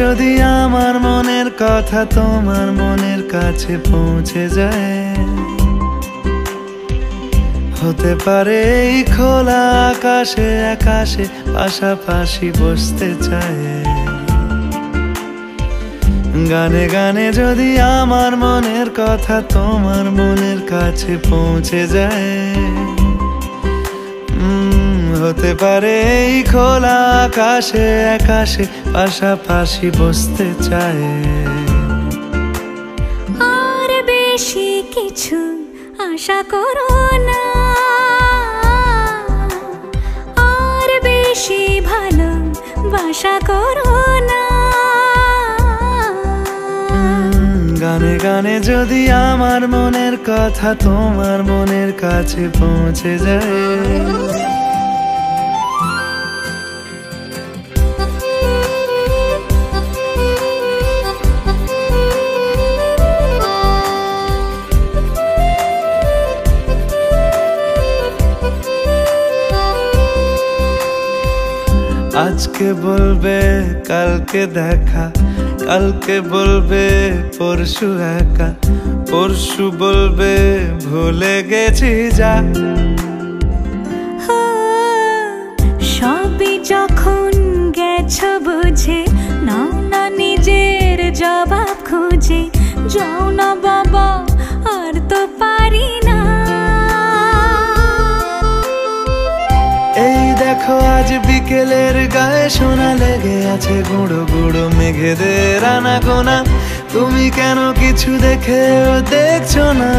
যদি আমার মনের কথা তোমার মনের কাছে পৌঁছে যায়, হতে পারে এই খোলা আকাশে আকাশে পাশাপাশি বসতে চায়। গানে গানে যদি আমার মনের কথা তোমার মনের কাছে পৌঁছে যায়, হতে পারে এই খোলা আকাশে আকাশে পাশাপাশি বসতে চায়। আর বেশি কিছু আশা করো না, আর বেশি ভালোবাসা করো না। গানে গানে যদি আমার মনের কথা তোমার মনের কাছে পৌঁছে যায়, আজকে বলবে কালকে দেখা, কালকে বলবে পরশু একা, পরশু বলবে ভুলে গেছি যা। সবই যখন গেছো বুঝে, নাও না নিজের জবাব খুঁজে। যাও না বাবা আর তো পারি না। এই দেখো আজ বিকেলের গায়ে সোনা লেগে আছে গুঁড়ো গুঁড়ো মেঘেদের আনাগোনা। তুমি কেন কিছু দেখেও দেখছো না?